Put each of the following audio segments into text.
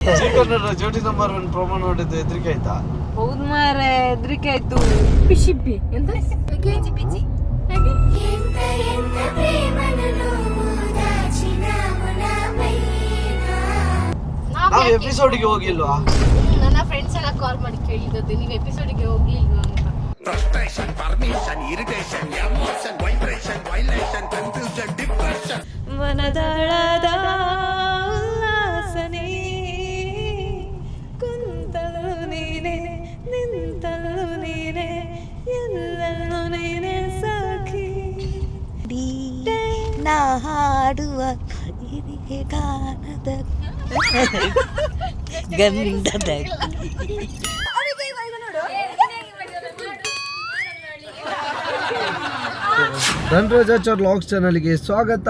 ಜೋಡಿ number 1 promo ನೋಡಿದ್ದು ಹೆದರಿಕೆ ಆಯ್ತಾ? ಹೌದು ಮಾರೆ, ಹೆದರಿಕೆ ಆಯ್ತು. ಪಿಶಿಪ್ಪಿ ಎಂತ ಪಿಚಿ ಪಿಚಿ ನಾವು ಎಪಿಸೋಡ್ಗೆ ಹೋಗಿಲ್ವಾ? ನನ್ನ ಫ್ರೆಂಡ್ಸ್ ಎಲ್ಲ ಕಾಲ್ ಮಾಡಿ ಕೇಳಿದ್ದು ನೀವು ಎಪಿಸೋಡ್ಗೆ ಹೋಗ್ಲಿಲ್ವಾ ಅಂತ. Frustration, permission, irritation, emotion, vibration, violation, confusion, depression. ಮನದಾಳದ ಉಲ್ಲಾಸನೆ ಕುಂತಲು ನೀನೆ ನಿಂತಲು ನೀನೆ ಎಲ್ಲೆಲ್ಲೂ ನೀನೆ ಸಖಿ. ನಾ ಹಾಡುವ ಹಿರಿಯ ಗಾನದ ಗಂಧದ ಧನ್ರಾಜಾಚಾರ್ ವ್ಲಾಗ್ಸ್ ಚಾನಲ್ಗೆ ಸ್ವಾಗತ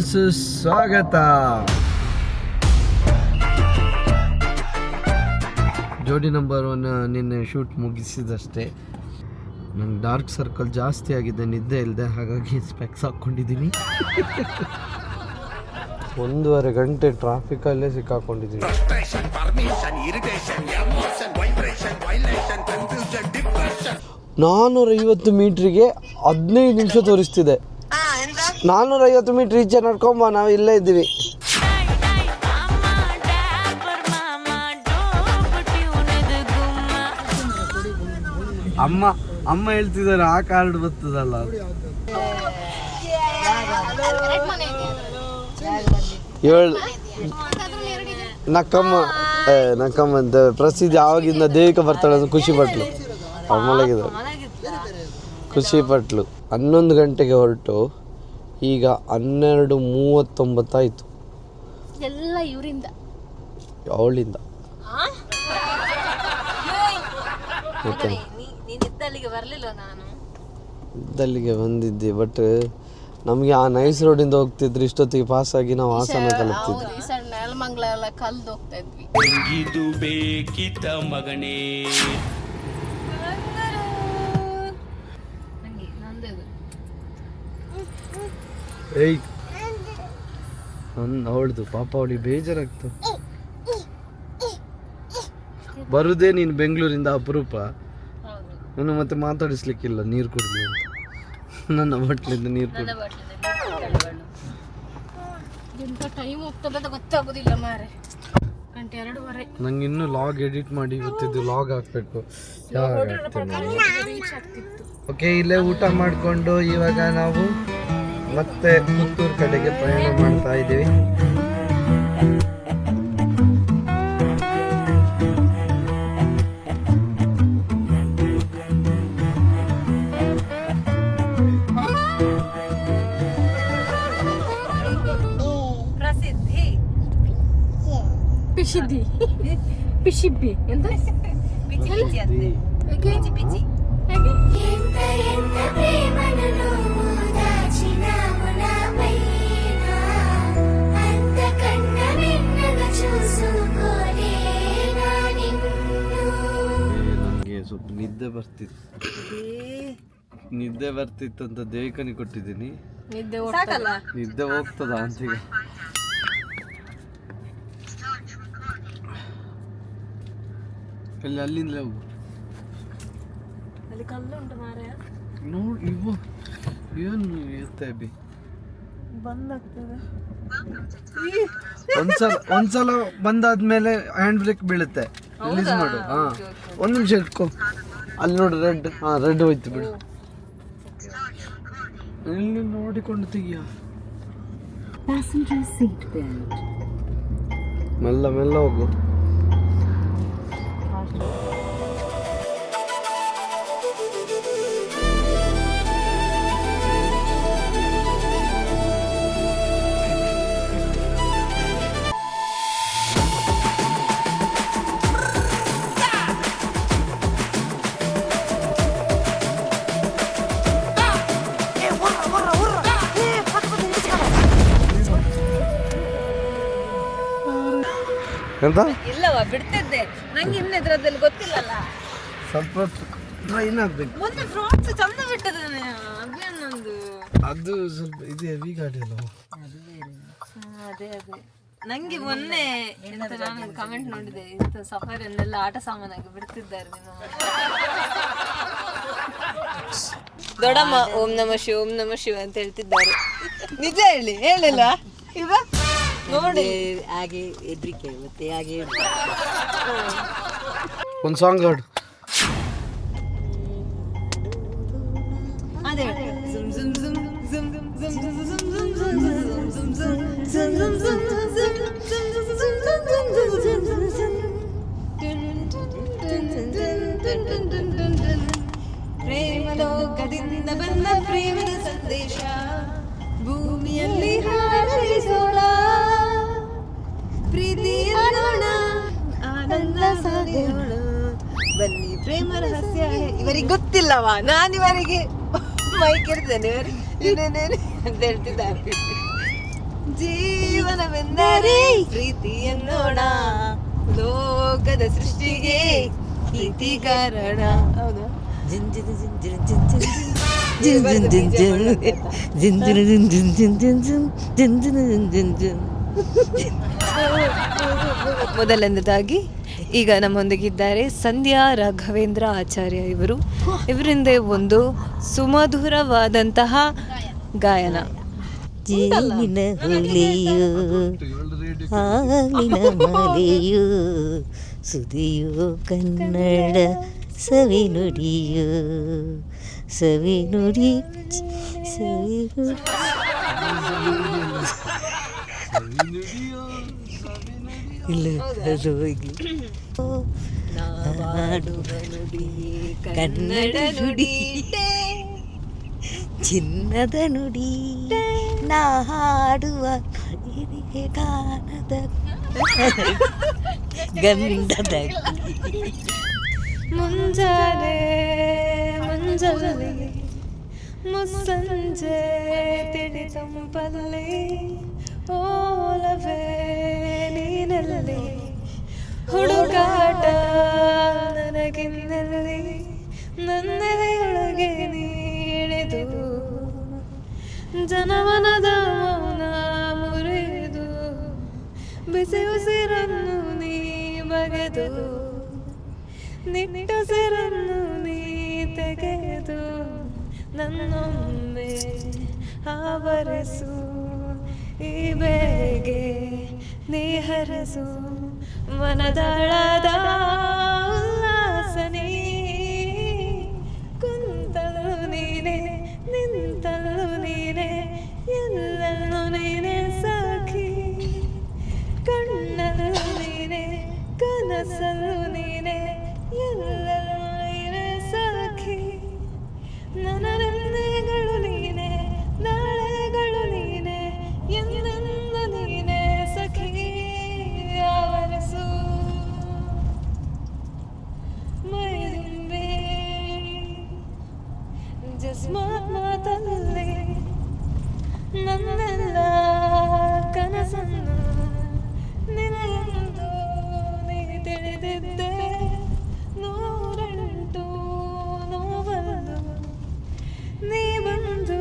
ಸುಸ್ವಾಗತ. ಜೋಡಿ ನಂಬರ್ 1 ನಿನ್ನೆ ಶೂಟ್ ಮುಗಿಸಿದಷ್ಟೇ. ನಂಗೆ ಡಾರ್ಕ್ ಸರ್ಕಲ್ ಜಾಸ್ತಿ ಆಗಿದೆ, ನಿದ್ದೆ ಇಲ್ಲದೆ, ಹಾಗಾಗಿ ಸ್ಪೆಕ್ಸ್ ಹಾಕ್ಕೊಂಡಿದ್ದೀನಿ. 1.5 ಗಂಟೆ ಟ್ರಾಫಿಕಲ್ಲೇ ಸಿಕ್ಕಾಕೊಂಡಿದ್ದೀನಿ. 450 ಮೀಟ್ರಿಗೆ 15 ನಿಮಿಷ ತೋರಿಸ್ತಿದೆ. 450 ಮೀಟ್ರ್ ಈಚೆ ನಡ್ಕೊಂಬ, ನಾವು ಇಲ್ಲೇ ಇದ್ದೀವಿ. ಅಮ್ಮ ಹೇಳ್ತಿದ್ದಾರೆ ಆ ಕಾರ್ಡ್ ಬರ್ತದಲ್ಲ. ನಕ್ಕಮ್ಮ ಅಂತ ಪ್ರಸಿದ್ಧಿ ಆವಾಗಿಂದ ದೇವಿಕ ಬರ್ತಾಳೆ ಅಂತ ಖುಷಿ ಪಟ್ಲು. ಮಲಗಿದ ಖುಷಿ ಪಟ್ಲು. 11 ಗಂಟೆಗೆ ಹೊರಟು ಈಗ 12:39 ಆಯ್ತು. ಎಲ್ಲ ಇವರಿಂದ ಅವಳಿಂದ ಇದ್ದಲ್ಲಿಗೆ ಬಂದಿದ್ದೆ. ಬಟ್ ನಮಗೆ ಆ ನೈಸ್ ರೋಡಿಂದ ಹೋಗ್ತಿದ್ರೆ ಇಷ್ಟೊತ್ತಿಗೆ ಪಾಸ್ ಆಗಿ ನಾವು ಹಾಸನ ತಲುಪ್ತಿದ್ವಿ. ನೆಲಮಂಗಲ ಎಲ್ಲ ಕಲ್ದು ಹೋಗ್ತಾ ಇದ್ವಿ. ಇದು ಬೇಕಿತ ಮಗನೇ. ಏಯ್ ಅವಳ್ದು ಪಾಪ, ಅವಳಿಗೆ ಬೇಜಾರಾಗ್ತು. ಬರುದೇ ನೀನು ಬೆಂಗಳೂರಿಂದ ಅಪರೂಪ, ನಾನು ಮತ್ತೆ ಮಾತಾಡಿಸ್ಲಿಕ್ಕಿಲ್ಲ. ನೀರು ಕುಡಿದ್ವಿ ಅಂತ ನನ್ನ ಬಟ್ಲಿಂದ ನೀರು ಕುಡಿದು ಎಂತ ಟೈಮ್ ಹೋಗ್ತದೆ ಅಂತ ಗೊತ್ತಾಗೋದಿಲ್ಲ ಮಾರೆ. 1:02 ನಂಗೆ ಇನ್ನೂ ಲಾಗ್ ಎಡಿಟ್ ಮಾಡಿ ಗೊತ್ತಿದ್ದು, ಲಾಗ್ ಹಾಕ್ಬೇಕು. ಓಕೆ, ಇಲ್ಲೇ ಊಟ ಮಾಡಿಕೊಂಡು ಇವಾಗ ನಾವು ಮತ್ತೆ ಪುತ್ತೂರು ಕಡೆಗೆ ಪ್ರಯಾಣ ಮಾಡ್ತಾ ಇದ್ದೀವಿ. ಪಿಶಿದ್ದಿ ಪಿಶಿಬ್ಬಿ ಎಂತ ಪಿಚಿ ಪಿಚಿ ಅಂತೆ ಪಿಚಿ ಪಿಚಿ ಹೇಗೆ ಎಂತ ಎಂತ ಪ್ರೇಮನನು ಮುದಾಚಿನ ಮುನಮೈನ ಅಂತ ಕಣ್ಣ ಮೆನ್ನಗ ಚೂಸುಕೋಲೆ ನಾನಿನ್ನು. ನನಗೆ ಸ್ವಲ್ಪ ನಿದ್ದೆ ಬರ್ತಿತ್ತು ಅಂತ ದೇವಿಕನಿಗೆ ಕೊಟ್ಟಿದ್ದೀನಿ. ನಿದ್ದೆ ಹೋಗ್ತದ ಅಂತ ಈಗ. ಅಲ್ಲಿಂದ ಹೋಗು. ಅಲ್ಲಿ ಕಲ್ಲು ಉಂಟು ಮಾರೆ. ನೋಡಿ ಇವು ಏನು ಎತ್ತಬಿ ಬಂದಾಗ್ತದೆ. ಒಂದ್ಸಲ ಬಂದಾದ್ಮೇಲೆ ಹ್ಯಾಂಡ್ ಬ್ರೇಕ್ ಬೀಳುತ್ತೆ. ರಿಲೀಸ್ ಮಾಡು. ಒಂದು ನಿಮಿಷ ಇಟ್ಕೋ. ಅಲ್ಲಿ ನೋಡು ರೆಡ್. ರೆಡ್ ಹೋಯ್ತು ಬಿಡು. ಇಲ್ಲಿ ನೋಡಿಕೊಂಡು ತೆಗಿಯ. ಮೆಲ್ಲ ಮೆಲ್ಲ ಹೋಗು. ಎಂತ ಇಲ್ಲವಾ ಬಿಡ್ತಿದ್ದೆ, ನಂಗೆ ಇನ್ನು ಇದ್ರದಲ್ಲಿ ಗೊತ್ತಿಲ್ಲಲ್ಲ. ಸ್ವಲ್ಪ ಟ್ರೈನ್ ಆಗ್ಬೇಕು. ಮೊನ್ನೆ ಫ್ರಾಕ್ಸ್ ಚಂದ ಬಿಟ್ಟದಾನೆ ಅಭಿಯನ್ನೊಂದು. ಅದು ಸ್ವಲ್ಪ ಇದು ಹೆವಿ ಗಾಡಿ ಅಲ್ಲ. ಅದೇ ನಂಗೆ ಮೊನ್ನೆ ಎಂತ ನಾನು ಕಮೆಂಟ್ ನೋಡಿದೆ, ಇಂಥ ಸಫಾರಿಯನ್ನೆಲ್ಲ ಆಟ ಸಾಮಾನಾಗಿ ಬಿಡ್ತಿದ್ದಾರೆ ನಿಮ್ಮ ದೊಡ್ಡಮ್ಮ. ಓಂ ನಮ ಶಿವ ಅಂತ ಹೇಳ್ತಿದ್ದಾರೆ. ನಿಜ ಹೇಳಿಲ್ಲ ಇವ ನೋಡಿ. ಹಾಗೆ ಹೆದ್ರಿಕೆ ಮತ್ತೆ ಹಾಗೆ ಒಂದು ಸಾಂಗ್ ಹಾಡು. ಅದೇ ಝುಮ್ ಝುಮ್ ಝುಮ್ ಝುಮ್ ಝುಮ್ ಝುಮ್ ಝುಮ್ ಝುಮ್ ಝುಮ್ ಝುಮ್ ಝುಮ್ ಝುಮ್ ಪ್ರೇಮ ಲೋಕದಿಂದ ಬಂದ ಪ್ರೇಮದ ಸಂದೇಶ ಭೂಮಿಯಲ್ಲಿ ಹಾರೈಸೋಣ, ಪ್ರೀತಿಯೋಣ, ಆನಂದ ಸಾರೋಣ, ಬನ್ನಿ ಪ್ರೇಮ ರಹಸ್ಯ. ಇವರಿಗೆ ಗೊತ್ತಿಲ್ಲವಾ, ನಾನಿವರಿಗೆ ಮೈಕ್ ಇರ್ತೇನೆ ಅಂತ ಹೇಳ್ತಿದ್ದಾರೆ. ಜೀವನವೆಂದರೆ ಪ್ರೀತಿ ಎನ್ನೋಣ, ಲೋಕದ ಸೃಷ್ಟಿಗೆ ಪ್ರೀತಿ ಕಾರಣ. ಹೌದು. ಮೊದಲನೇದಾಗಿ ಈಗ ನಮ್ಮೊಂದಿಗಿದ್ದಾರೆ ಸಂಧ್ಯಾ ರಾಘವೇಂದ್ರ ಆಚಾರ್ಯ. ಇವರಿಂದ ಒಂದು ಸುಮಧುರವಾದಂತಹ ಗಾಯನ. ಜೇನಿನ ಹುಲಿಯು ಹಾಲಿನ ಮಲೆಯು ಸುದಿಯು ಕನ್ನಡ ಸವಿನುಡಿಯು ಸವಿನುಡಿ ಕನ್ನಡ ನುಡಿ ಚಿನ್ನದ ನುಡಿ ನಾ ಹಾಡುವ ಹಿರಿಯ ಗಾನದ ಗಂಧದ ಮುಂಜಾನೆ ಮುಂಜಾನೆ ಮುಸ್ಸಂಜೆ ತಿಳಿ ತಂಪಲ್ಲಿ ಓಲವೇ ನೀನಲ್ಲಿ ಹುಡುಗಾಟ ನನಗಿನ್ನಲ್ಲಿ ನನ್ನೆದೆಯೊಳಗೆ ನೀಡಿದು ಜನಮನದ ಮೌನ ಮುರಿದು ಬಿಸಿ ಉಸಿರನ್ನು ನೀ ಬಗೆದು ನಿಟ್ಟುಸಿರನ್ನು ನೀ ತೆಗೆದು ನನ್ನೊಮ್ಮೆ ಆವರಿಸು ಈ ಬೇಗೆ ನೀ ಹರಸು ಮನದಾಳದ ಉಲ್ಲಾಸನಿ ಕುಂತಲು ನೀನೆ ನಿಂತಲು ನೀನೆ ಎಲ್ಲೆಲ್ಲೂ ನೀನೆ ಸಾಕಿ ಕಣ್ಣಲ್ಲೂ ನೀನೆ ಕನಸಲ್ಲೂ ನೀನೆ ಎಲ್ಲೆಲ್ಲೂ ನೀನೆ ಸಾಕಿ ನನ್ನ ನೆನ್ನೆಗಳು ನೀನೆ ನಾಳೆಗಳು ನೀನೆ ಎಂದೆಂದು ನೀನೆ ಸಖಿ ಆವರಿಸು ಮೈದುಂಬೆ ಜಸ್ಮಾತ್ ಮಾತಲ್ಲಿ ನನ್ನೆಲ್ಲ ಕನಸನ್ನು ನಿನಗೆಂದು ನೀ ತಿಳಿದಿದ್ದೆ ನೂರೆಂಟು ನೋವಲ್ಲೂ ನೀ ಬಂದು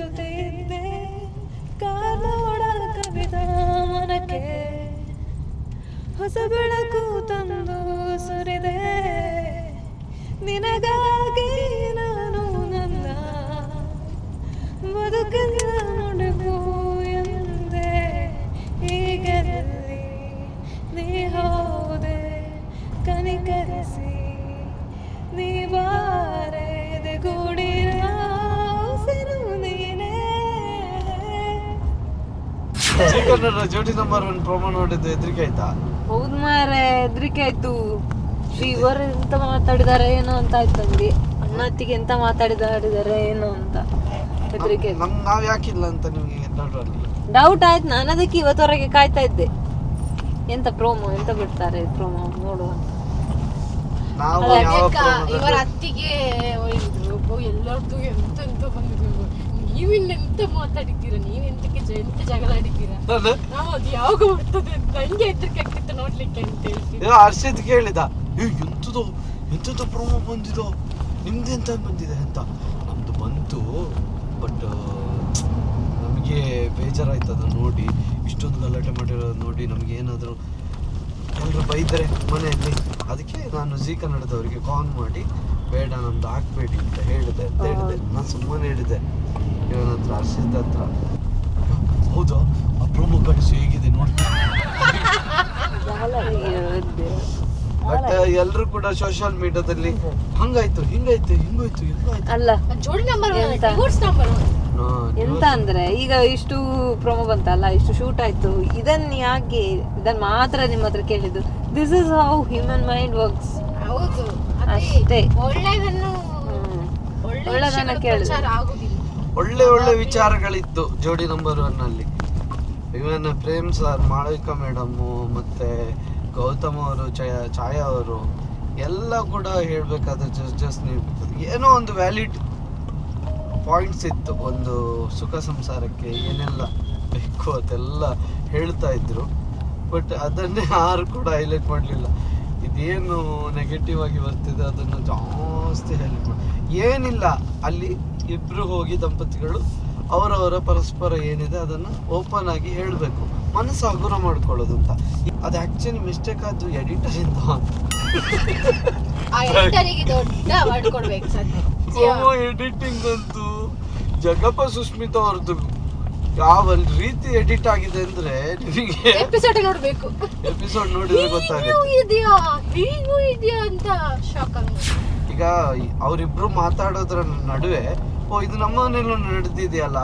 ಜೊತೆ ಇದ್ದೆ ಕಾಲೋಡ ಕವಿತಾ ಮನಕ್ಕೆ ಹೊಸ ಬೆಳಕು ತಂದು ಸುರಿದೆ ನಿನಗಾಗಿ ನಾನು ನನ್ನ ಬದುಕಲ್ಲ ಮುಡುಗು ಎಂದೆ ಈಗರಲ್ಲಿ ನೀ ಹೋದೆ ಕನಿಕರಿಸಿ ನೀ ಬಾರೆದೆ ಗೂಡಿನ ಉಸಿರು ನೀನೇ. ಕನ್ನಡ ಜೋಡಿ ನಂಬರ್ 1 ಪ್ರೊಮೋ ನೋಡಿದ್ದು ಹೆದರಿಕೆ ಆಯ್ತಾ? ಹೌದು ಮಾರೆ, ಹೆದರಿಕೆ ಆಯ್ತು. ಇವರು ಎಂತ ಮಾತಾಡಿದಾರೆ ಏನೋ ಅಂತ ಆಯ್ತು ನಮ್ಗೆ. ಅಣ್ಣತ್ತಿಗೆ ಎಂತ ಮಾತಾಡಿದಾರೆ ಏನೋ ಅಂತ ಹೆದರಿಕೆ. ನಾವ್ ಯಾಕಿಲ್ಲ ಅಂತ ನಿಮ್ಗೆ ಡೌಟ್ ಆಯ್ತು. ನಾನು ಅದಕ್ಕೆ ಇವತ್ತವರೆಗೆ ಕಾಯ್ತಾ ಇದ್ದೆ, ಎಂತ ಪ್ರೋಮೋ ಎಂತ ಬಿಡ್ತಾರೆ ಪ್ರೋಮೋ ನೋಡುವ. ಇವರ ಅತ್ತಿಗೆ ಒಯ್ದಿದ್ರು ಎಲ್ಲರದ್ದು ಎಂತೆಂತ ಬಂದಿದ್ರು. ನೀವಿನ್ನೆಂತ ಮಾತಾಡಿದ್ದೀರಾ, ನೀವೆಂತಕ್ಕೆ ಎಂತ ಜಗಳ ಆಡಿದ್ದೀರಾ, ಅದು ಯಾವಾಗ ಬರ್ತದೆ ನಂಗೆ ಹೆದರಿಕೆ ಆಗ್ತಿತ್ತು ನೋಡ್ಲಿಕ್ಕೆ ಅಂತ ಹೇಳ್ತೀನಿ. ಹರ್ಷಿತ್ ಕೇಳಿದ, ಎಂತದೋ ಪ್ರೊಮೋ ಬಂದಿದೋ, ನಿಮ್ದು ಎಂತ ಬಂದಿದೆ ಅಂತ. ನಮ್ದು ಬಂತು, ಬಟ್ ನಮಗೆ ಬೇಜಾರಾಯ್ತು ಅದು ನೋಡಿ. ಇಷ್ಟೊಂದು ಗಲಾಟೆ ಮಾಡಿರೋದು ನೋಡಿ ನಮ್ಗೆ ಏನಾದರೂ ಎಲ್ಲರೂ ಬೈದರೆ ಮನೆಯಲ್ಲಿ. ಅದಕ್ಕೆ ನಾನು ಜೀ ಕನ್ನಡದವರಿಗೆ ಕಾಲ್ ಮಾಡಿ ಬೇಡ ನಮ್ದು ಹಾಕ್ಬೇಡಿ ಅಂತ ಹೇಳಿದೆ ನಾನು ಸುಮ್ಮನೆ ಹೇಳಿದೆ ಇವನ ಹತ್ರ, ಹರ್ಷಿತ್ ಹತ್ರ. ಹೌದಾ ಆ ಪ್ರೊಮೋ ಕಾರ್ಡ್ಸ್ ಹೇಗಿದೆ ನೋಡಿ. ಬಟ್ ಎಲ್ಲರೂ ಕೂಡ ಸೋಷಿಯಲ್ ಮೀಡಿಯಾದಲ್ಲಿ ಹಂಗಾಯ್ತು ಹಿಂಗಾಯ್ತು ಅಲ್ಲ ಜೋಡಿ ನಂಬರ್ ಎಂತ? ನಂಬರ್ ಎಂತ ಅಂದ್ರೆ ಈಗ ಇಷ್ಟು ಪ್ರೊಮೋ ಬಂತಲ್ಲ, ಇಷ್ಟು ಶೂಟ್ ಆಯ್ತು, ಇದನ್ನ ಮಾತ್ರ ನಿಮ್ಮ ಹತ್ರ ಕೇಳಿದ್ದು. This is how human mind works. ಹೌದು ಅಷ್ಟೇ. ಒಳ್ಳೆದನ್ನು ಒಳ್ಳೆದನ್ನ ಕೇಳಿದ್ರು. ಪ್ರಚಾರ ಆಗುದಿಲ್ಲ. ಒಳ್ಳೆ ವಿಚಾರಗಳಿತ್ತು ಜೋಡಿ ನಂಬರ್ 1 ಅಲ್ಲಿ. ಇವನ್ ಪ್ರೇಮ್ ಸರ್, ಮಾಳವಿಕಾ ಮೇಡಮ್, ಮತ್ತೆ ಗೌತಮ್ ಅವರು, ಛಾಯಾ ಅವರು ಎಲ್ಲ ಕೂಡ ಹೇಳ್ಬೇಕಾದ್ರೆ ಜಸ್ಟ್ ಏನೋ ಒಂದು ವ್ಯಾಲಿಡ್ ಪಾಯಿಂಟ್ಸ್ ಇತ್ತು. ಒಂದು ಸುಖ ಸಂಸಾರಕ್ಕೆ ಏನೆಲ್ಲ ಬೇಕು ಅದೆಲ್ಲ ಹೇಳ್ತಾ ಇದ್ರು. ಬಟ್ ಅದನ್ನೇ ಯಾರು ಕೂಡ ಹೈಲೈಟ್ ಮಾಡಲಿಲ್ಲ. ಇದೇನು ನೆಗೆಟಿವ್ ಆಗಿ ಬರ್ತಿದೆ ಅದನ್ನು ಜಾಸ್ತಿ ಹೈಲೈಟ್ ಮಾಡಿ ಏನಿಲ್ಲ. ಅಲ್ಲಿ ಇಬ್ರು ಹೋಗಿ ದಂಪತಿಗಳು ಅವರವರ ಪರಸ್ಪರ ಏನಿದೆ ಅದನ್ನು ಓಪನ್ ಆಗಿ ಹೇಳಬೇಕು, ಮನಸ್ಸು ಹಗುರ ಮಾಡ್ಕೊಳ್ಳೋದು ಅಂತ. ಅದು ಆಕ್ಚುಲಿ ಮಿಸ್ಟೇಕ್ ಆದ್ದು ಎಡಿಟರ್ ಇಂದ. ಆ ಎಡಿಟರಿಗೆ ದೊಡ್ಡ ಅವಾರ್ಡ್ ಕೊಡ್ಬೇಕು ಸದ್ಯ. ಎಡಿಟಿಂಗ್ ಅಂತೂ ಜಗಪ್ಪ ಸುಸ್ಮಿತಾ ಅವ್ರದ್ದು ಯಾವ ರೀತಿ ಎಡಿಟ್ ಆಗಿದೆ ಅಂದ್ರೆ ನಿಮಗೆ ಎಪಿಸೋಡ್ ನೋಡ್ಬೇಕು. ಎಪಿಸೋಡ್ ನೋಡಿದ್ರೆ ಗೊತ್ತಾಗುತ್ತೆ ಹೀಗೂ ಇದೆಯಾ ಅಂತ ಶಾಕ್ ಆಗುತ್ತೆ. ಈಗ ಅವರಿಬ್ರು ಮಾತಾಡೋದ್ರ ನಡುವೆ ಇದು ನಮ್ಮ ಮನೇಲೂ ನಡೆದಿದೆಯಲ್ಲ,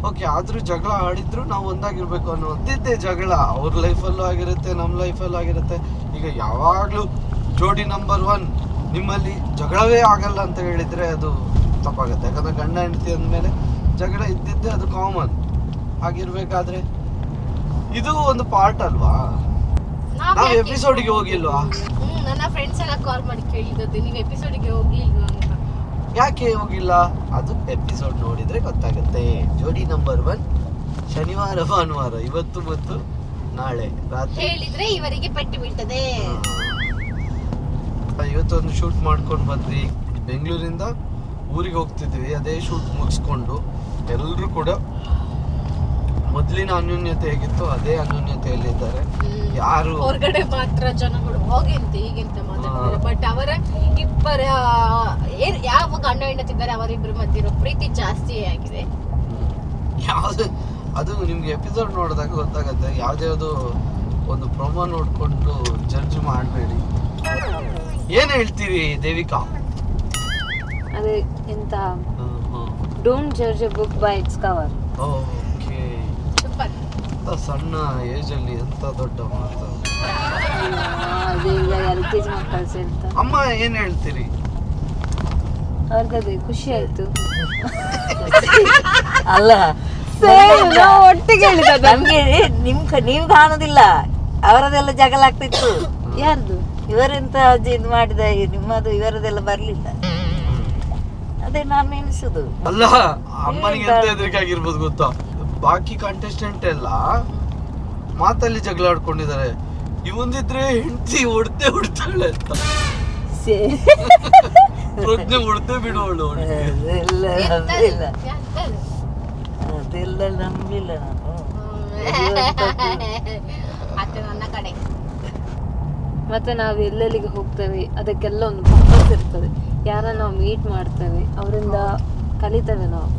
ಓಕೆ ಆದ್ರೂ ಜಗಳ ಆಡಿದ್ರು ನಾವು ಒಂದಾಗಿರ್ಬೇಕು ಅನ್ನೋದಿದ್ದೆ ಜಗಳ. ಅವ್ರ ಲೈಫಲ್ಲೂ ಆಗಿರುತ್ತೆ, ನಮ್ಮ ಲೈಫಲ್ಲೂ ಆಗಿರುತ್ತೆ. ಈಗ ಯಾವಾಗ್ಲೂ ಜೋಡಿ ನಂಬರ್ 1 ನಿಮ್ಮಲ್ಲಿ ಜಗಳವೇ ಆಗಲ್ಲ ಅಂತ ಹೇಳಿದ್ರೆ ಅದು ತಪ್ಪಾಗುತ್ತೆ. ಯಾಕಂದ್ರೆ ಗಂಡ ಹೆಂಡತಿ ಅಂದಮೇಲೆ ಜಗಳ ಇದ್ದಿದ್ದೆ, ಅದು ಕಾಮನ್. ಆಗಿರ್ಬೇಕಾದ್ರೆ ಇದು ಒಂದು ಪಾರ್ಟ್ ಅಲ್ವಾ. ನಾವು ಎಪಿಸೋಡ್ಗೆ ಹೋಗಿಲ್ವಾ? ನನ್ನ ಫ್ರೆಂಡ್ಸ್ ಎಲ್ಲ ಕಾಲ್ ಮಾಡಿ ಕೇಳಿದ್ದು ನೀವು ಎಪಿಸೋಡ್ಗೆ ಹೋಗ್ಲಿಲ್ವಾ ಅಂತ. ಯಾಕೆ ಹೋಗಿಲ್ಲ? ಅದು ಎಪಿಸೋಡ್ ನೋಡಿದ್ರೆ ಗೊತ್ತಾಗುತ್ತೆ. ಜೋಡಿ ನಂಬರ್ 1 ಶನಿವಾರ ಭಾನುವಾರ, ಇವತ್ತು ಮತ್ತು ನಾಳೆ ರಾತ್ರಿ ಹೇಳಿದ್ರೆ ಇವರಿಗೆ ಪೆಟ್ಟು ಬೀಳ್ತದೆ. ಇವತ್ತೊಂದು ಶೂಟ್ ಮಾಡ್ಕೊಂಡು ಬಂದ್ವಿ. ಬೆಂಗಳೂರಿಂದ ಊರಿಗೆ ಹೋಗ್ತಿದ್ವಿ. ಅದೇ ಶೂಟ್ ಮುಗಿಸ್ಕೊಂಡು ಎಲ್ಲರೂ ಕೂಡ ಮೊದಲಿನ ಅನ್ಯೋನ್ಯತೆ ಹೇಗಿತ್ತು ಅದೇ ಅನ್ಯೋನ್ಯತೆಯಲ್ಲಿದ್ದಾರೆ. ಯಾರು ಹೊರಗಡೆ ಮಾತ್ರ ಜನಗಳು ಹೋಗಿಂತ ಹೀಗಿಂತ ಮಾತಾಡ್ತಾರೆ. ಬಟ್ ಅವರ ಇಬ್ಬರ ಯಾವ ಗಂಡ ಹೆಂಡತಿದ್ದಾರೆ ಅವರಿಬ್ಬರ ಮಧ್ಯೆ ಇರೋ ಪ್ರೀತಿ ಜಾಸ್ತಿ ಆಗಿದೆ. ಯಾವ್ದು ಅದು ನಿಮ್ಗೆ ಎಪಿಸೋಡ್ ನೋಡಿದಾಗ ಗೊತ್ತಾಗತ್ತೆ. ಯಾವ್ದ್ಯಾವ್ದು ಒಂದು ಪ್ರೊಮೋ ನೋಡ್ಕೊಂಡು ಜಡ್ಜ್ ಮಾಡಬೇಡಿ. ಏನ್ ಹೇಳ್ತೀರಿ ದೇವಿಕಾ? ಅದೇ ಎಂತ, don't judge A book by it's cover. Okay, super. ಸಣ್ಣ ಏಜ್ ಅಲ್ಲಿ ಎಂತ ದೊಡ್ಡ ಮಾತು. ಅದೇ ಈಗ LKG ಮಕ್ಕಳು ಸೇರ್ತಾರೆ. ಅಮ್ಮ ಏನ್ ಹೇಳ್ತೀರಿ? ಅವ್ರಿಗದೇ ಖುಷಿ ಆಯ್ತು. ಅಲ್ಲ ನಾವು ಒಟ್ಟಿಗೆ ಹೇಳಿದ ನಮ್ಗೆ ನೀವು ಕಾಣುದಿಲ್ಲ, ಅವರದೆಲ್ಲ ಜಗಳ ಆಗ್ತಿತ್ತು. ಯಾರ್ದು? ಇವರೆಂತ ಇದು ಮಾಡಿದ ನಿಮ್ಮದು ಇವರದೆಲ್ಲ ಬರ್ಲಿಲ್ಲ. ಅದೇ ನಾನು ಎನಿಸುದು. ಅಲ್ಲ ಅಮ್ಮನಿಗೆ ಎಂತ ಹೆದರಿಕೆ ಆಗಿರ್ಬೋದು ಗೊತ್ತಾ? ಬಾಕಿ ಕಂಟೆಸ್ಟೆಂಟ್ ಎಲ್ಲ ಮಾತಲ್ಲಿ ಜಗಳ ಆಡ್ಕೊಂಡಿದ್ದಾರೆ. ಇವಂದಿದ್ರೆ ಹೆಂಡತಿ ಹೊಡ್ತಾಳೆ ಅಂತ. ಪ್ರಜ್ಞೆ ಹೊಡ್ದೇ ಬಿಡೋಳು. ಅದೆಲ್ಲ ನಂಬಲಿಲ್ಲ ನಾನು. ಅತ್ತೆ ನನ್ನ ಕಡೆ. ಮತ್ತೆ ನಾವು ಎಲ್ಲೆಲ್ಲಿಗೆ ಹೋಗ್ತೇವೆ ಅದಕ್ಕೆಲ್ಲ ಒಂದು ಪರ್ಪಸ್ ಇರ್ತದೆ. ಯಾರನ್ನ ನಾವು ಮೀಟ್ ಮಾಡ್ತೇವೆ, ಅವರಿಂದ ಕಲಿತೇವೆ ನಾವು.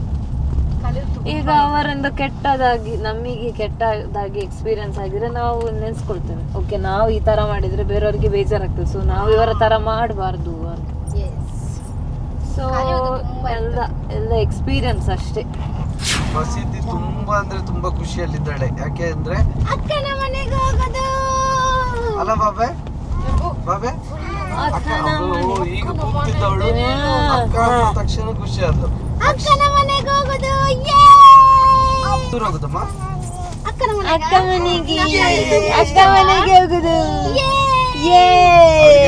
ಈಗ ಅವರಿಂದ ಕೆಟ್ಟದಾಗಿ ನಮಗೆ ಕೆಟ್ಟದಾಗಿ ಎಕ್ಸ್ಪೀರಿಯನ್ಸ್ ಆಗಿದ್ರೆ ನಾವು ನೆನ್ಸ್ಕೊಳ್ತೇವೆ, ಓಕೆ ನಾವು ಈ ತರ ಮಾಡಿದ್ರೆ ಬೇರೆಯವ್ರಿಗೆ ಬೇಜಾರಾಗ್ತದೆ, ಸೊ ನಾವು ಇವರ ತರ ಮಾಡಬಾರ್ದು ಅಂತ. ಸೊ ಎಲ್ಲ ಎಕ್ಸ್ಪೀರಿಯನ್ಸ್ ಅಷ್ಟೇ. ಪ್ರಸಿದ್ಧಿ ತುಂಬಾ ಅಂದ್ರೆ ತುಂಬಾ ಖುಷಿಯಲ್ಲಿದ್ದಾಳೆ. ಯಾಕೆ ಅಂದ್ರೆ ಅಕ್ಕನ ಮನೆಗೆ ಹೋಗೋದು ಅಲ್ಲ ಬಾಬೆ ಈಗ ಕೂಗ್ತಿದ್ದವಳು ಅಕ್ಕ ಅಂದ ತಕ್ಷಣ ಖುಷಿ ಆದ್ಲು. ಅಕ್ಕನ ಮನೆಗೆ ಹೋಗೋದು. ದೂರ ಹೋಗುದಮ್ಮ ಅಕ್ಕನ ಅಕ್ಕ ಮನೆಗೆ ಹೋಗುದು.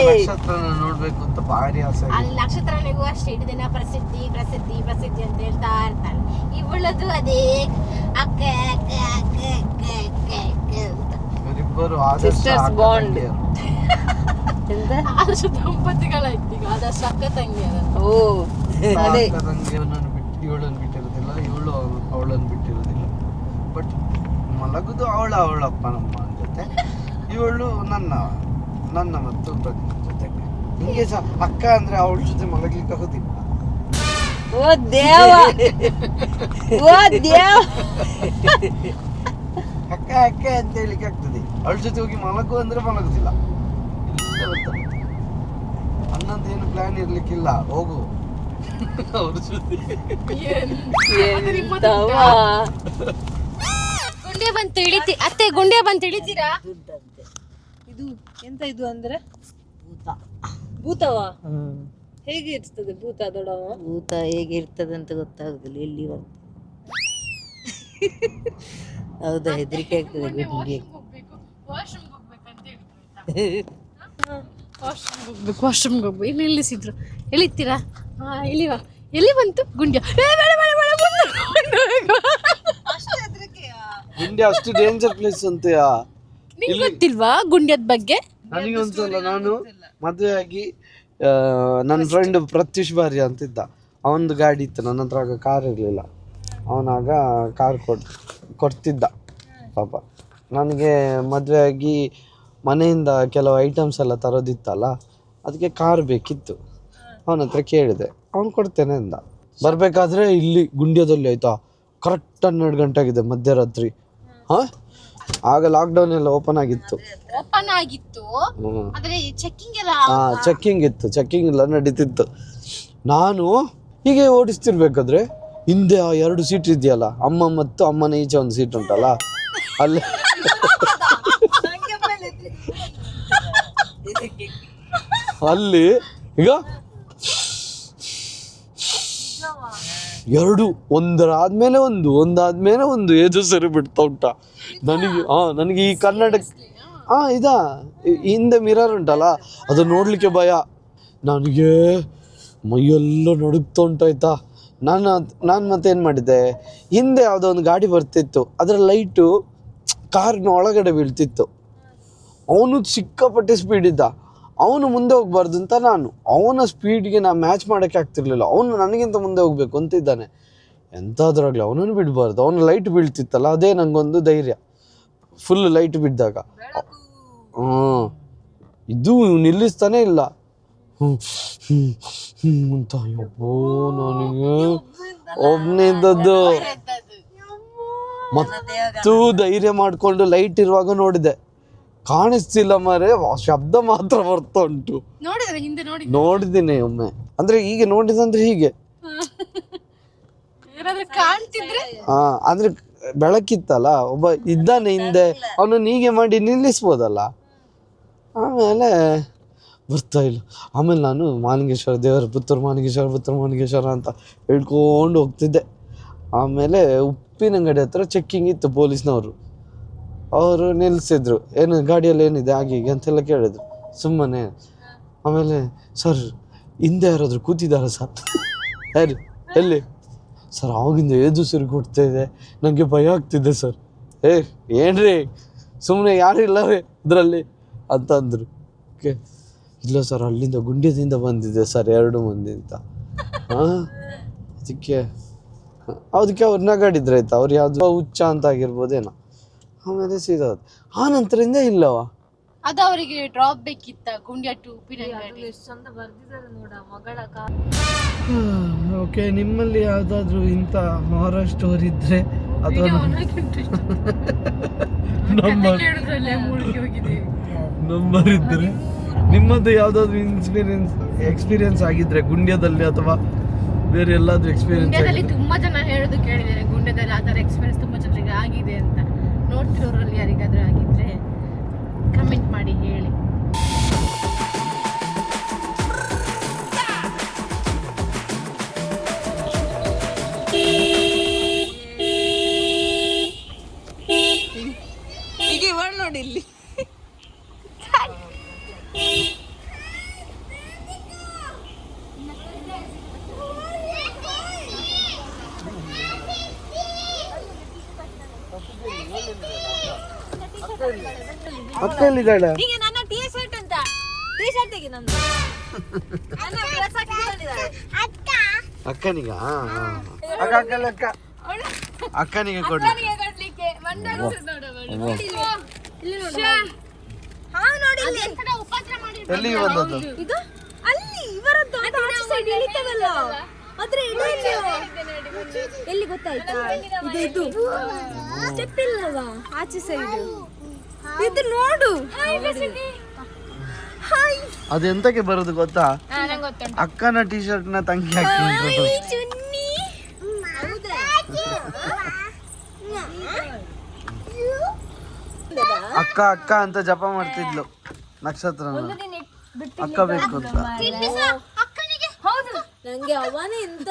ನಕ್ಷತ್ರನ ನೋಡ್ಬೇಕು ಅಂತ ಭಾರಿ ಆಸೆ. ಅಲ್ಲಿ ನಕ್ಷತ್ರನಿಗೂ ಅಷ್ಟೇ ಇಡೀ ದಿನ ಪ್ರಸಿದ್ಧಿ ಪ್ರಸಿದ್ಧಿ ಪ್ರಸಿದ್ಧಿ ಅಂತ ಹೇಳ್ತಾ ಇರ್ತಾಳೆ. ಇವಳದು ಅದೇ ಅಕ್ಕ ಅಕ್ಕ ಅಕ್ಕ ಅಕ್ಕ ಅಕ್ಕ ಅಕ್ಕ ಅಂತ. ಇವರಿಬ್ಬರು Sisters bond. ಆದರ್ಶ ದಂಪತಿಗಳಾಯ್ತು ಈಗ. ಆದರ್ಶ ಅಕ್ಕ ತಂಗಿಯರ. ಓ ಅದೇ ಇವಳನ್ನು ಬಿಟ್ಟಿರೋದಿಲ್ಲ, ಇವಳು ಅವಳನ್ನು ಬಿಟ್ಟಿರೋದಿಲ್ಲ. ಬಟ್ ಮಲಗುದು ಅವಳಪ್ಪ ನಮ್ಮ ಜೊತೆ, ಇವಳು ನನ್ನ ಮತ್ತು ಪ್ರಜ್ಞೆ ಜೊತೆ. ಹಿಂಗೆ ಸಹ ಅಕ್ಕ ಅಂದ್ರೆ ಅವಳ ಜೊತೆ ಮಲಗ್ಲಿಕ್ಕೆ ಆಗುದಿಲ್ಲ. ಓ ದೇವ, ಓ ದೇವ. ಅಕ್ಕ ಅಂತ ಹೇಳಿಕ್ಕೆ ಆಗ್ತದೆ, ಅವಳ ಜೊತೆ ಹೋಗಿ ಮಲಗು ಅಂದ್ರೆ ಮಲಗುದಿಲ್ಲ. ಅನ್ನೊಂದೇನು ಪ್ಲಾನ್ ಇರ್ಲಿಕ್ಕಿಲ್ಲ, ಹೋಗು ಅವ್ರ ಜೊತೆ. ಗುಂಡೆ ಬಂತು ಇಳಿತಿ ಅತ್ತೆ, ಗುಂಡೆ ಬಂತು ಇಳಿತೀರಾ? ಇದು ಎಂತ ಇದು ಅಂದ್ರೆ ಭೂತವ? ಹೇಗೆ ಇರ್ತದೆ ಭೂತ ದೊಡ್ಡವ? ಭೂತ ಹೇಗಿರ್ತದೆ ಅಂತ ಗೊತ್ತಾಗುದಿಲ್ಲ, ಎಲ್ಲಿ ಬಂತು. ಹೌದಾ, ಹೆದರಿಕೆ ಆಗ್ತದೆ ಗುಂಡಿಗೆ. ವಾಶ್ರೂಮ್ಗೆ ಹೋಗ್ಬೇಕು. ಇನ್ನು ಇಳಿಸಿದ್ರು, ಇಳಿತೀರಾ? ಇಳಿವ. ಎಲ್ಲಿ ಬಂತು ಗುಂಡ್ಯ? ಗುಂಡಿ ಅಷ್ಟು ಡೇಂಜರ್ ಪ್ಲೇಸ್ ಅಂತೆಯಾ? ನಿಂಗೆ ಗೊತ್ತಿಲ್ವಾ ಗುಂಡ್ಯದ ಬಗ್ಗೆ? ನನಗೆ ಒಂದ್ಸಲ, ನಾನು ಮದುವೆ ಆಗಿ ನನ್ನ ಫ್ರೆಂಡ್ ಪ್ರತ್ಯೂಷ್ ಬಾರಿ ಅಂತಿದ್ದ, ಅವನದು ಗಾಡಿ ಇತ್ತು, ನನ್ನ ಹತ್ರ ಆಗ ಕಾರ್ ಇರಲಿಲ್ಲ. ಅವನಾಗ ಕಾರ್ ಕೊಡ್ತಿದ್ದ ಪಾಪ. ನನಗೆ ಮದುವೆ ಆಗಿ ಮನೆಯಿಂದ ಕೆಲವು ಐಟಮ್ಸ್ ಎಲ್ಲ ತರೋದಿತ್ತಲ್ಲ, ಅದಕ್ಕೆ ಕಾರ್ ಬೇಕಿತ್ತು. ಅವನ ಹತ್ರ ಕೇಳಿದೆ, ಅವ್ನು ಕೊಡ್ತೇನೆ ಅಂದ. ಬರಬೇಕಾದ್ರೆ ಇಲ್ಲಿ ಗುಂಡ್ಯದಲ್ಲಿ ಆಯ್ತಾ, ಕರೆಕ್ಟ್ 12 ಗಂಟೆ ಆಗಿದೆ ಮಧ್ಯರಾತ್ರಿ. ಹಾಂ, ಆಗ ಲಾಕ್ಡೌನ್ ಎಲ್ಲ ಓಪನ್ ಆಗಿತ್ತು. ಆದ್ರೆ ಚೆಕಿಂಗ್ ಎಲ್ಲ ಚೆಕಿಂಗ್ ಎಲ್ಲ ನಡೀತಿತ್ತು. ನಾನು ಹೀಗೆ ಓಡಿಸ್ತಿರ್ಬೇಕಾದ್ರೆ ಹಿಂದೆ ಆ 2 ಸೀಟ್ ಇದೆಯಲ್ಲ, ಅಮ್ಮ ಮತ್ತು ಅಮ್ಮನ ಈಚೆ ಒಂದು ಸೀಟ್ ಉಂಟಲ್ಲ, ಅಲ್ಲಿ ಈಗ 2 ಒಂದರಾದ್ಮೇಲೆ ಒಂದು ಏಜು ಸರಿ ಬಿಡ್ತಾ ಉಂಟ ನನಗೆ ಈ ಕನ್ನಡ ಹಿಂದೆ ಮಿರರ್ ಉಂಟಲ್ಲ, ಅದು ನೋಡ್ಲಿಕ್ಕೆ ಭಯ. ನನಗೆ ಮೈಯೆಲ್ಲ ನಡುಗ್ತಾ ಉಂಟಾಯ್ತಾ. ನಾನು ಮತ್ತೇನು ಮಾಡಿದ್ದೆ, ಹಿಂದೆ ಯಾವುದೋ ಒಂದು ಗಾಡಿ ಬರ್ತಿತ್ತು, ಅದರ ಲೈಟು ಕಾರಿನ ಒಳಗಡೆ ಬೀಳ್ತಿತ್ತು. ಅವನು ಸಿಕ್ಕಾಪಟ್ಟೆ ಸ್ಪೀಡ್ ಇದ್ದ, ಅವನು ಮುಂದೆ ಹೋಗ್ಬಾರ್ದು ಅಂತ ಅವನ ಸ್ಪೀಡ್ಗೆ ಮ್ಯಾಚ್ ಮಾಡೋಕ್ಕೆ ಆಗ್ತಿರ್ಲಿಲ್ಲ. ಅವನು ನನಗಿಂತ ಮುಂದೆ ಹೋಗ್ಬೇಕು ಅಂತಿದ್ದಾನೆ. ಎಂತಾದ್ರಾಗಲಿ ಅವನನ್ನು ಬಿಡಬಾರ್ದು. ಅವನ ಲೈಟ್ ಬೀಳ್ತಿತ್ತಲ್ಲ, ಅದೇ ನನಗೊಂದು ಧೈರ್ಯ. ಫುಲ್ ಲೈಟ್ ಬಿದ್ದಾಗ ಇದು ನಿಲ್ಲಿಸ್ತಾನೆ ಇಲ್ಲ ಅಂತ. ಅಯ್ಯಬ್ಬೋ, ನನಗೆ ಒಬ್ಬನೇ ಇದ್ದದ್ದು. ಮತ್ತು ಧೈರ್ಯ ಮಾಡಿಕೊಂಡು ಲೈಟ್ ಇರುವಾಗ ನೋಡಿದೆ, ಕಾಣಿಸ್ತಿಲ್ಲ ಮಾರೆ, ಶಬ್ದ ಮಾತ್ರ ಬರ್ತಾ ಉಂಟು. ನೋಡಿದ್ದೀನಿ ಒಮ್ಮೆ, ಅಂದ್ರೆ ಹೀಗೆ ನೋಡಿದಂದ್ರೆ ಹೀಗೆ ಅಂದ್ರೆ ಬೆಳಕಿತ್ತಲ್ಲ, ಒಬ್ಬ ಇದ್ದಾನೆ ಹಿಂದೆ, ಅವನನ್ನು ಹೀಗೆ ಮಾಡಿ ನಿಲ್ಲಿಸ್ಬೋದಲ್ಲ. ಆಮೇಲೆ ಬರ್ತಾ ಇಲ್ಲ. ಆಮೇಲೆ ನಾನು ಮಾಲಿಂಗೇಶ್ವರ ದೇವರ ಪುತ್ತೂರು ಮಾಲಿಂಗೇಶ್ವರ ಅಂತ ಹೇಳ್ಕೊಂಡು ಹೋಗ್ತಿದ್ದೆ. ಆಮೇಲೆ ಉಪ್ಪಿನಂಗಡಿ ಹತ್ರ ಚೆಕ್ಕಿಂಗ್ ಇತ್ತು, ಪೊಲೀಸ್ನವರು. ಅವರು ನಿಲ್ಲಿಸಿದ್ರು, ಏನು ಗಾಡಿಯಲ್ಲಿ ಏನಿದೆ ಹಾಗೆ ಹೀಗೆ ಅಂತೆಲ್ಲ ಕೇಳಿದ್ರು ಸುಮ್ಮನೆ. ಆಮೇಲೆ ಸರ್ ಹಿಂದೆ ಯಾರಾದರೂ ಕೂತಿದ್ದಾರ ಸರ್? ಯಾರು? ಎಲ್ಲಿ ಸರ್? ಆವಾಗಿಂದ ಏದು ಸರಿ ಕೊಡ್ತಾ ಇದೆ, ನನಗೆ ಭಯ ಆಗ್ತಿದೆ ಸರ್. ಏನ್ರಿ ಸುಮ್ಮನೆ ಯಾರು ಇಲ್ಲವೇ ಇದರಲ್ಲಿ ಅಂತ ಅಂದರು. ಓಕೆ, ಇಲ್ಲ ಸರ್, ಅಲ್ಲಿಂದ ಗುಂಡ್ಯದಿಂದ ಬಂದಿದೆ ಸರ್ 2 ಮಂದಿ ಅಂತ. ಅದಕ್ಕೆ ಅವ್ರು ನಗಾಡಿದ್ರೆ ಆಯ್ತಾ, ಅವ್ರು ಯಾವುದು ಹುಚ್ಚ ಅಂತ ಆಗಿರ್ಬೋದೇನೋ. ಆಮೇಲೆ ಸೀದಾ ಆ ನಂತರದಿಂದ ಇಲ್ಲವ. ಅದು ಅವರಿಗೆ ಡ್ರಾಪ್ ಬೇಕಿತ್ತ ಗುಂಡ್ಯ ಟು ಉಪ್ಪಿನಂಗಡಿ. ಎಷ್ಟು ಚಂದ ಬರ್ದಿದ್ದಾರೆ ನೋಡ ಮಗಳ. ಓಕೆ, ನಿಮ್ಮಲ್ಲಿ ಯಾವುದಾದ್ರೂ ಇಂಥ ಹಾರರ್ ಸ್ಟೋರಿ ಇದ್ರೆ ಅಥವಾ ನಂಬರ್ ಇದ್ರೆ, ನಿಮ್ಮದು ಯಾವುದಾದ್ರೂ ಎಕ್ಸ್ಪೀರಿಯನ್ಸ್ ಆಗಿದ್ರೆ ಗುಂಡ್ಯದಲ್ಲಿ ಅಥವಾ ಬೇರೆ ಎಲ್ಲಾದ್ರೂ ಎಕ್ಸ್ಪೀರಿಯನ್ಸ್? ತುಂಬಾ ಜನ ಹೇಳೋದು ಕೇಳಿದ್ದೇನೆ, ಗುಂಡ್ಯದಲ್ಲಿ ಆ ಥರ ಎಕ್ಸ್ಪೀರಿಯನ್ಸ್ ತುಂಬಾ ಜನರಿಗೆ ಆಗಿದೆ ಅಂತ. ನೋಡ್ತಿರೋರಲ್ಲಿ ಯಾರಿಗಾದ್ರೂ ಆಗಿದ್ರೆ ಕಮೆಂಟ್ ಮಾಡಿ ಹೇಳಿ. ನೋಡಿ ಇಲ್ಲಿ ಅಕ್ಕ ಎಲ್ಲಿದ್ದಾಳೆ? ಈಗ ನನ್ನ ಟೀ ಶರ್ಟ್ ಅಂತ ಟೀ ಶರ್ಟಿಗೆ ನಂದು ನನ್ನ ಡ್ರೆಸ್ ಹಾಕಿ ಬಂದಿದ್ದಾಳೆ ಅಕ್ಕನಿಗ ಅಕ್ಕ ಅಕ್ಕನಿಗೆ ಕೊಡ್ಲಿ. ಕೊಡ್ಲಿಕ್ಕೆ ಮಂಡ್ಯ ನೋಡು. ಎಲ್ಲಿಗೆ ಬಂದದ್ದು? ಇದು ಅಲ್ಲಿ ಇವರದ್ದು ಅದು ಆಚೆ ಸೈಡ್ ಇಳಿತವಲ್ಲ ಅದ್ರ ಎಲ್ಲಿ ಗೊತ್ತಾಯ್ತಾ? ಇದು ಸ್ಟೆಪ್ ಇಲ್ಲವಾ ಆಚೆ ಸೈಡ್? ಇದು ನೋಡು. ಅದೆಂತಕ್ಕೆ ಬರೋದು ಗೊತ್ತಾ? ಅಕ್ಕನ ಟಿ ಶರ್ಟ್ ನ ತಂಗಿ ಹಾಕಿ ಅಕ್ಕ ಅಕ್ಕ ಅಂತ ಜಪ ಮಾಡ್ತಿದ್ಲು ನಕ್ಷತ್ರ. ಅಕ್ಕ ಬೇಕು ಅಂತ. ನಂಗೆ ಅವನೇ ಎಂತ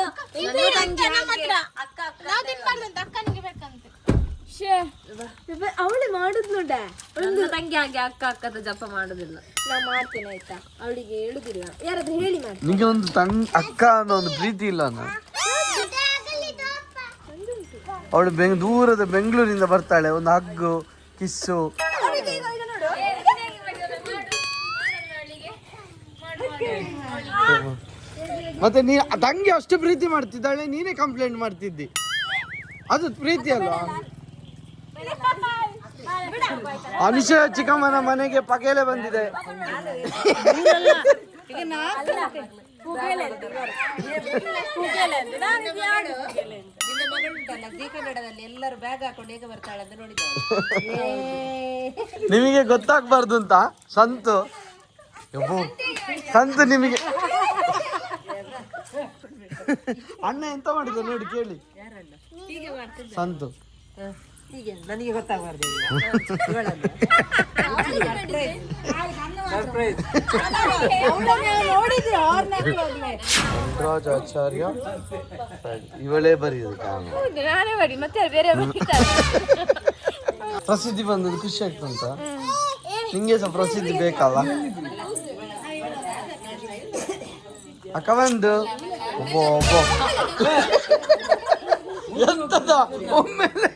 ಅವಳೆ ಮಾಡುದ್ ನೋಡ. ಒಂದು ತಂಗಿ ಹಾಗೆ ಅಕ್ಕ ಅಕ್ಕದ ಜಪ ಮಾಡುದಿಲ್ಲ. ನಾ ಮಾಡ್ತೇನೆ ಆಯ್ತಾ, ಅವಳಿಗೆ ಹೇಳುದಿಲ್ಲ. ಯಾರಾದ್ರೂ ಹೇಳಿ ಮಾಡಿ. ನಿಂಗೆ ಒಂದು ಅಕ್ಕ ಅನ್ನೋ ಒಂದು ಪ್ರೀತಿ ಇಲ್ಲ. ಅವಳು ದೂರದ ಬೆಂಗಳೂರಿಂದ ಬರ್ತಾಳೆ, ಒಂದು ಹಗ್ಗು ಕಿಸ್ಸು. ಮತ್ತೆ ನೀ ತಂಗಿ ಅಷ್ಟು ಪ್ರೀತಿ ಮಾಡ್ತಿದ್ದಾಳೆ, ನೀನೇ ಕಂಪ್ಲೇಂಟ್ ಮಾಡ್ತಿದ್ದಿ. ಅದು ಪ್ರೀತಿ ಅಲ್ವಾ? ಅನುಷಾ ಚಿಕ್ಕಮ್ಮನ ಮನೆಗೆ ಪಗೇಲೆ ಬಂದಿದೆ. ಎಲ್ಲರೂ ಬ್ಯಾಗ್ ಹಾಕೊಂಡು ಹೇಗೆ ಬರ್ತಾಳೆ ಅಂತ ನೋಡಿದ. ನಿಮಗೆ ಗೊತ್ತಾಗ್ಬಾರ್ದು ಅಂತ ಸಂತು ನಿಮಗೆ ಅಣ್ಣ ಎಂತ ಮಾಡಿದ ನೋಡಿ ಕೇಳಿ. ಸಂತು ಹೀಗೆ ನನಗೆ ಗೊತ್ತಾಗಬಾರ್ದು. ಆಚಾರ್ಯ ಇವಳೇ ಬರೆಯುದು. ನಾನೇ ಮಾಡಿ ಮತ್ತೆ ಬೇರೆ ಪ್ರಸಿದ್ಧಿ ಬಂದದ್ದು ಖುಷಿ ಆಗ್ತಂತ. ನಿಂಗೆ ಸಹ ಪ್ರಸಿದ್ಧಿ ಬೇಕಲ್ಲ ಅಕ್ಕ. ಬಂದು ಎಂತದ ಒಮ್ಮೆಲೆ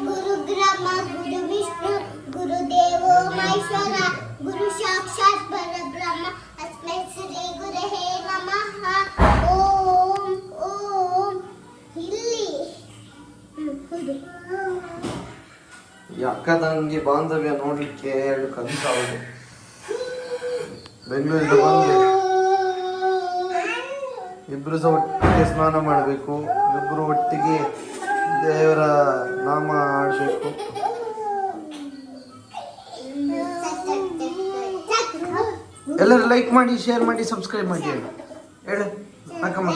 ಗುರುಗ್ರಮ ಗುರು ವಿಷ್ಣು ಗುರುದೇವೋ ಮಹೇಶ್ವರ ಗುರು ಸಾಕ್ಷಾತ್ ಪರಬ್ರಹ್ಮ ಅಸ್ಮೈ ಶ್ರೀ ಗುರಹೇ ನಮಃ. ಓಂ ಓಂ. ಇಲ್ಲಿ ಈ ಅಕ್ಕ ತಂಗಿ ಬಾಂಧವ್ಯ ನೋಡ್ಲಿಕ್ಕೆ 2 ಕನಸಾಗುದು. ಬೆಂಗಳೂರಿಂದ ಬಂದು ಇಬ್ರು ಸಹ ಒಟ್ಟಿಗೆ ಸ್ನಾನ ಮಾಡಬೇಕು, ಇಬ್ರು ಒಟ್ಟಿಗೆ ದೇವರ ನಾಮ ಆಡಬೇಕು. ಎಲ್ಲರೂ ಲೈಕ್ ಮಾಡಿ, ಶೇರ್ ಮಾಡಿ, ಸಬ್ಸ್ಕ್ರೈಬ್ ಮಾಡಿ ಹೇಳು ಅಕ್ಕಮ್ಮ.